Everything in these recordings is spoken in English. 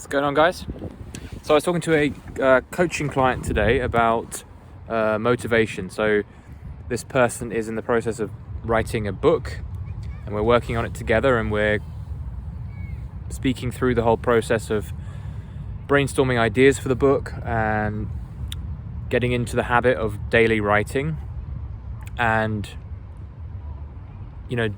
What's going on, guys? So I was talking to a coaching client today about motivation. So this person is in the process of writing a book and we're working on it together, and we're speaking through the whole process of brainstorming ideas for the book and getting into the habit of daily writing and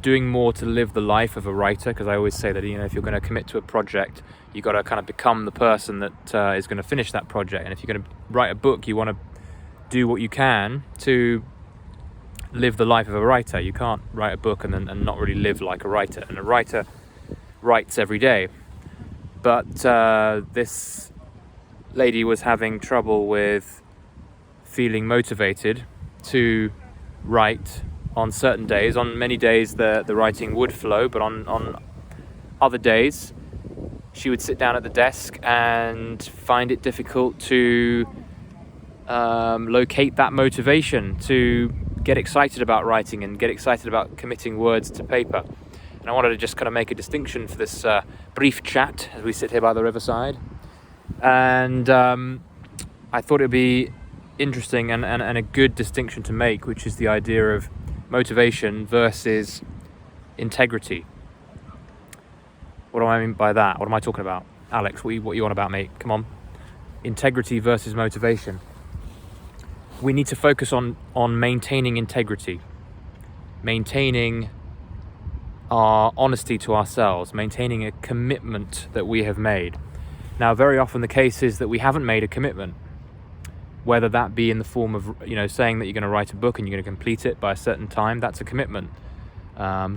doing more to live the life of a writer, because I always say that if you're going to commit to a project, you got to kind of become the person that is going to finish that project. And if you're going to write a book, you want to do what you can to live the life of a writer. You can't write a book and not really live like a writer. And a writer writes every day. But this lady was having trouble with feeling motivated to write on certain days. On many days the writing would flow, but on other days she would sit down at the desk and find it difficult to locate that motivation to get excited about writing and get excited about committing words to paper. And I wanted to just kind of make a distinction for this brief chat as we sit here by the riverside. And I thought it would be interesting and a good distinction to make, which is the idea of motivation versus integrity. What do I mean by that? What am I talking about? Alex, what you on about, mate? Come on. Integrity versus motivation. We need to focus on maintaining integrity, maintaining our honesty to ourselves, maintaining a commitment that we have made. Now, very often the case is that we haven't made a commitment, whether that be in the form of saying that you're going to write a book and you're going to complete it by a certain time. That's a commitment.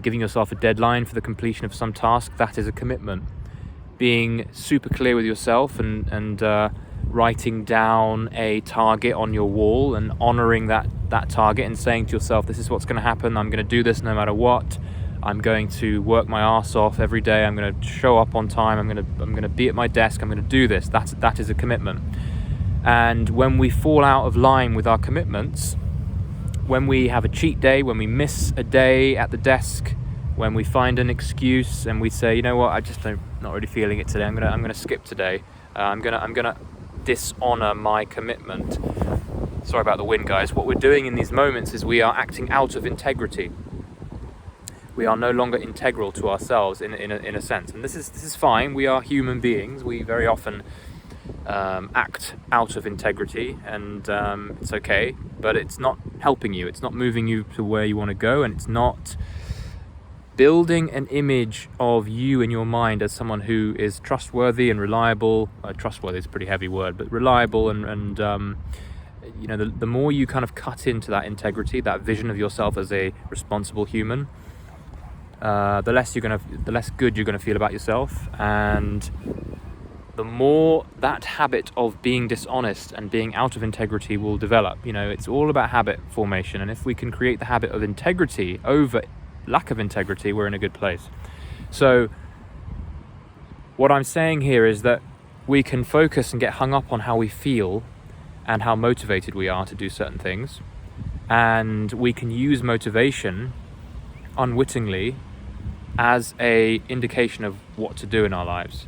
Giving yourself a deadline for the completion of some task, that is a commitment. Being super clear with yourself and writing down a target on your wall and honoring that target and saying to yourself, this is what's going to happen, I'm going to do this no matter what, I'm going to work my ass off every day, I'm going to show up on time, I'm going to be at my desk, I'm going to do this. That is a commitment. And when we fall out of line with our commitments, when we have a cheat day, when we miss a day at the desk, when we find an excuse and we say, you know what, I just not really feeling it today, I'm gonna skip today, I'm gonna dishonor my commitment. Sorry about the wind, guys. What we're doing in these moments is we are acting out of integrity. We are no longer integral to ourselves in a sense, and this is fine. We are human beings. We very often act out of integrity, and it's okay, but it's not helping you, it's not moving you to where you want to go, and it's not building an image of you in your mind as someone who is trustworthy and reliable. Trustworthy is a pretty heavy word, but reliable, and the more you kind of cut into that integrity, that vision of yourself as a responsible human, the less good you're going to feel about yourself, and the more that habit of being dishonest and being out of integrity will develop. It's all about habit formation, and if we can create the habit of integrity over lack of integrity, we're in a good place. So what I'm saying here is that we can focus and get hung up on how we feel and how motivated we are to do certain things, and we can use motivation unwittingly as a indication of what to do in our lives.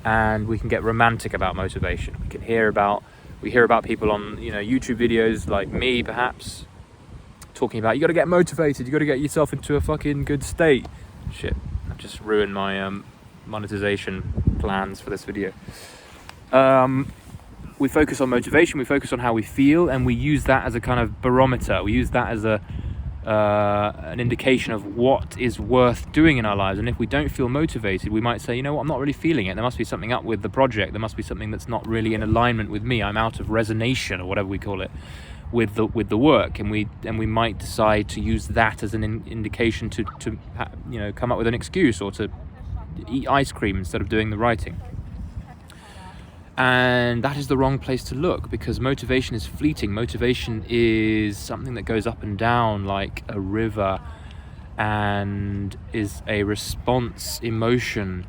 And we can get romantic about motivation. We hear about people on YouTube videos like me, perhaps, talking about you got to get motivated, you got to get yourself into a fucking good state. Shit, I've just ruined my monetization plans for this video. We focus on motivation, we focus on how we feel, and we use that as a kind of barometer. We use that as an indication of what is worth doing in our lives. And if we don't feel motivated, we might say, I'm not really feeling it, there must be something up with the project, there must be something that's not really in alignment with me, I'm out of resonation, or whatever we call it, with the work. And we might decide to use that as an indication to come up with an excuse, or to eat ice cream instead of doing the writing. And that is the wrong place to look, because motivation is fleeting. Motivation is something that goes up and down like a river, and is a response emotion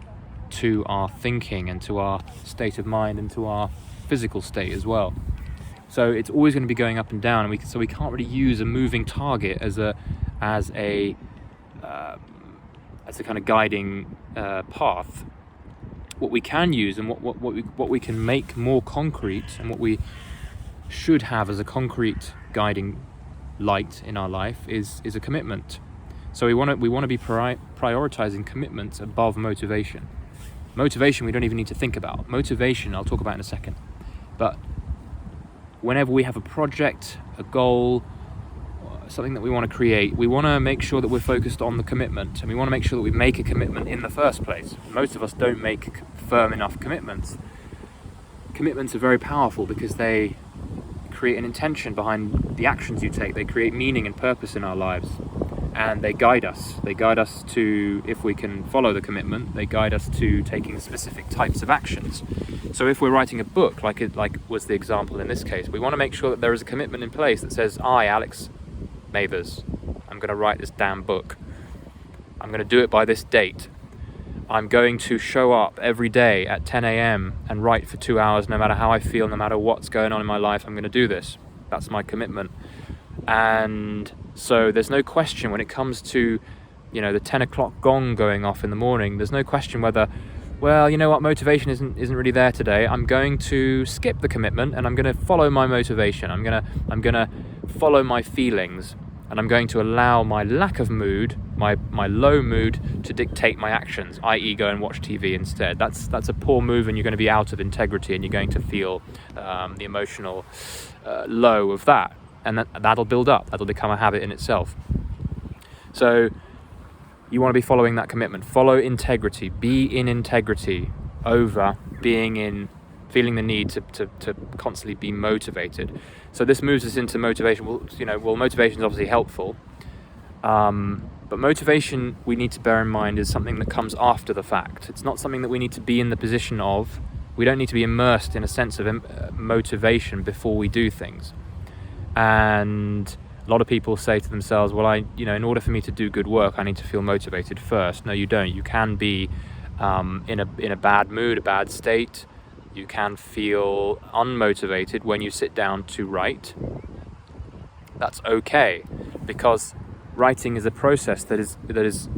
to our thinking and to our state of mind and to our physical state as well. So it's always going to be going up and down, and we can't really use a moving target as a kind of guiding path. what we can use and what we can make more concrete, and what we should have as a concrete guiding light in our life is a commitment. So we want to be prioritizing commitments above motivation. Motivation we don't even need to think about. Motivation I'll talk about in a second. But whenever we have a project, a goal, something that we want to create, we want to make sure that we're focused on the commitment, and we want to make sure that we make a commitment in the first place. Most of us don't make firm enough commitments. Commitments are very powerful because they create an intention behind the actions you take. They create meaning and purpose in our lives, and they guide us. They guide us to, if we can follow the commitment, they guide us to taking specific types of actions. So if we're writing a book, like was the example in this case, we want to make sure that there is a commitment in place that says, I, Alex Mavers, I'm going to write this damn book. I'm going to do it by this date. I'm going to show up every day at 10 a.m. and write for 2 hours, no matter how I feel, no matter what's going on in my life. I'm going to do this. That's my commitment. And so there's no question when it comes to, the 10 o'clock gong going off in the morning, there's no question whether, well, you know what, motivation isn't really there today. I'm going to skip the commitment and I'm going to follow my motivation. I'm going to follow my feelings, and I'm going to allow my lack of mood, my low mood, to dictate my actions, i.e. go and watch TV instead. That's a poor move, and you're going to be out of integrity, and you're going to feel the emotional low of that. And that'll build up. That'll become a habit in itself. So you want to be following that commitment. Follow integrity. Be in integrity over feeling the need to constantly be motivated. So this moves us into motivation. Well, motivation is obviously helpful. But motivation, we need to bear in mind, is something that comes after the fact. It's not something that we need to be in the position of. We don't need to be immersed in a sense of motivation before we do things. And a lot of people say to themselves, well, in order for me to do good work, I need to feel motivated first. No, you don't. You can be in a bad mood, a bad state. You can feel unmotivated when you sit down to write. That's okay, because writing is a process that is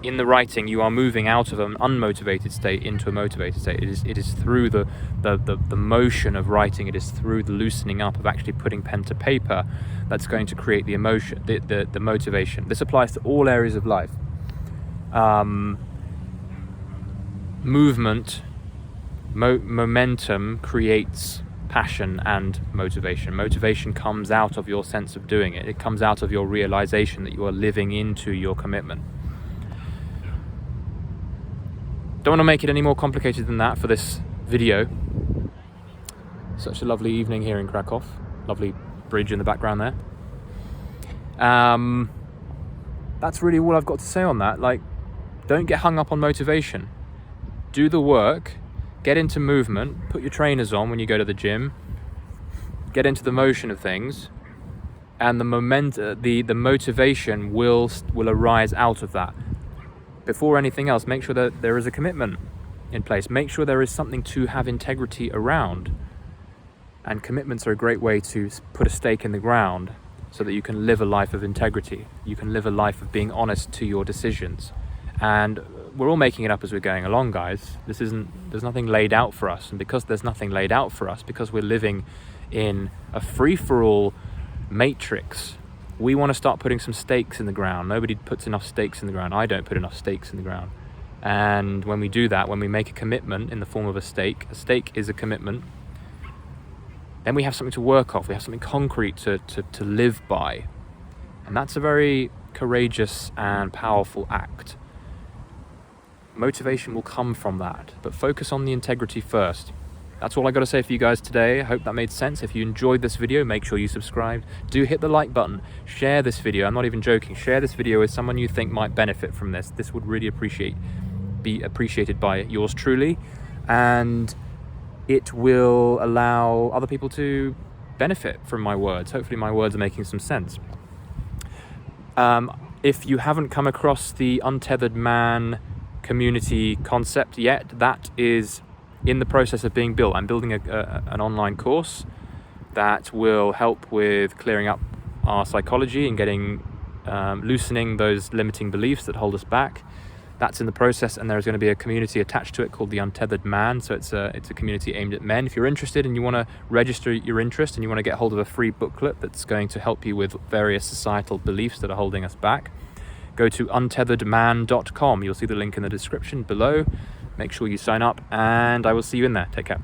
in the writing, you are moving out of an unmotivated state into a motivated state. It is through the motion of writing, it is through the loosening up of actually putting pen to paper that's going to create the emotion, the motivation. This applies to all areas of life. Movement, momentum creates passion and motivation. Motivation comes out of your sense of doing it. It comes out of your realization that you are living into your commitment. Don't want to make it any more complicated than that for this video. Such a lovely evening here in Krakow. Lovely bridge in the background there. That's really all I've got to say on that. Don't get hung up on motivation. Do the work, get into movement, put your trainers on when you go to the gym, get into the motion of things, and the motivation will arise out of that. Before anything else, make sure that there is a commitment in place. Make sure there is something to have integrity around. And commitments are a great way to put a stake in the ground so that you can live a life of integrity. You can live a life of being honest to your decisions. And we're all making it up as we're going along, guys. There's nothing laid out for us. And because there's nothing laid out for us, because we're living in a free-for-all matrix, we want to start putting some stakes in the ground. Nobody puts enough stakes in the ground. I don't put enough stakes in the ground. And when we do that, when we make a commitment in the form of a stake is a commitment, then we have something to work off. We have something concrete to live by. And that's a very courageous and powerful act. Motivation will come from that, but focus on the integrity first. That's all I got to say for you guys today. I hope that made sense. If you enjoyed this video, make sure you subscribe. Do hit the like button. Share this video. I'm not even joking. Share this video with someone you think might benefit from this. This would really be appreciated by yours truly. And it will allow other people to benefit from my words. Hopefully my words are making some sense. If you haven't come across the Untethered Man community concept yet, that is in the process of being built. I'm building an online course that will help with clearing up our psychology and loosening those limiting beliefs that hold us back. That's in the process, and there's going to be a community attached to it called the Untethered Man. So it's a community aimed at men. If you're interested and you want to register your interest and you want to get hold of a free booklet that's going to help you with various societal beliefs that are holding us back, go to untetheredman.com. You'll see the link in the description below. Make sure you sign up, and I will see you in there. Take care.